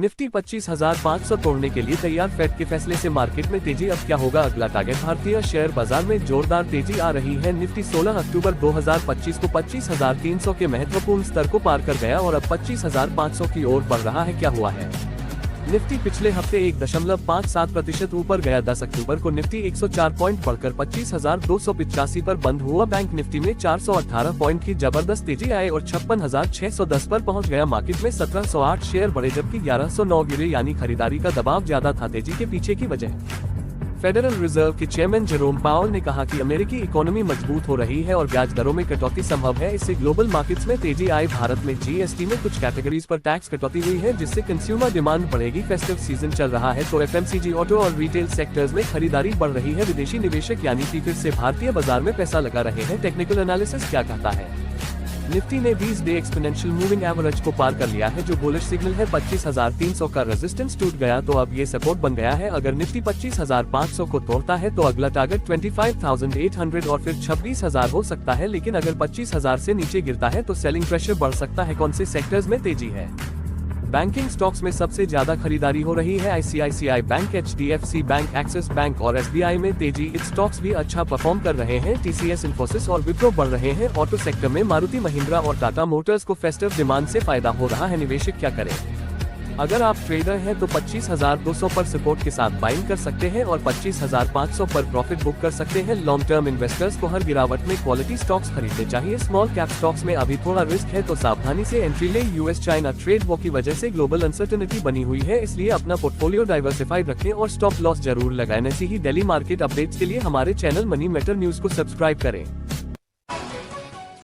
Nifty 25,500 तोड़ने के लिए तैयार। फेड के फैसले से मार्केट में तेजी। अब क्या होगा अगला टारगेट? भारतीय शेयर बाजार में जोरदार तेजी आ रही है। निफ्टी 16 अक्टूबर 2025 को 25,300 के महत्वपूर्ण स्तर को पार कर गया और अब 25,500 की ओर बढ़ रहा है। क्या हुआ है? निफ्टी पिछले हफ्ते 1.57% ऊपर गया। 10 अक्टूबर को निफ्टी 104 पॉइंट बढ़कर 25,285 पर बंद हुआ। बैंक निफ्टी में 418 पॉइंट की जबरदस्त तेजी आई और 56,610 पर पहुंच गया। मार्केट में 1708 शेयर बढ़े जबकि 1109 गिरे, यानी खरीदारी का दबाव ज्यादा था। तेजी के पीछे की वजह? फेडरल रिजर्व के चेयरमैन जेरोम पावेल ने कहा कि अमेरिकी इकोनॉमी मजबूत हो रही है और ब्याज दरों में कटौती संभव है। इससे ग्लोबल मार्केट्स में तेजी आई। भारत में जीएसटी में कुछ कैटेगरीज पर टैक्स कटौती हुई है जिससे कंज्यूमर डिमांड बढ़ेगी। फेस्टिव सीजन चल रहा है तो एफएमसीजी, ऑटो और रिटेल सेक्टर्स में खरीदारी बढ़ रही है। विदेशी निवेशक यानी कि फिर से भारतीय बाजार में पैसा लगा रहे हैं। टेक्निकल एनालिसिस क्या कहता है? निफ्टी ने 20 डे एक्सपोनेंशियल मूविंग एवरेज को पार कर लिया है जो बुलिश सिग्नल है। 25,300 का रेजिस्टेंस टूट गया तो अब ये सपोर्ट बन गया है। अगर निफ्टी 25,500 को तोड़ता है तो अगला टारगेट 25,800 और फिर 26,000 हो सकता है। लेकिन अगर 25,000 से नीचे गिरता है तो सेलिंग प्रेशर बढ़ सकता है। कौन से सेक्टर्स में तेजी है? बैंकिंग स्टॉक्स में सबसे ज्यादा खरीदारी हो रही है। ICICI bank, HDFC bank, axis bank और एसबीआई में तेजी। इन स्टॉक्स भी अच्छा परफॉर्म कर रहे हैं। टीसीएस, इन्फोसिस और विप्रो बढ़ रहे हैं। ऑटो सेक्टर में मारुति, महिंद्रा और टाटा मोटर्स को फेस्टिव डिमांड से फायदा हो रहा है। निवेशक क्या करें? अगर आप ट्रेडर हैं तो 25,200 पर सपोर्ट के साथ बाइंग कर सकते हैं और 25,500 पर प्रॉफिट बुक कर सकते हैं। लॉन्ग टर्म इन्वेस्टर्स को हर गिरावट में क्वालिटी स्टॉक्स खरीदने चाहिए। स्मॉल कैप स्टॉक्स में अभी थोड़ा रिस्क है तो सावधानी से एंट्री ले। यूएस चाइना ट्रेड वॉर की वजह से ग्लोबल अनसर्टेनिटी बनी हुई है, इसलिए अपना पोर्टफोलियो डाइवर्सिफाइड रखें और स्टॉप लॉस जरूर लगाएं। ऐसी ही डेली मार्केट अपडेट्स के लिए हमारे चैनल मनी मैटर न्यूज को सब्सक्राइब करें।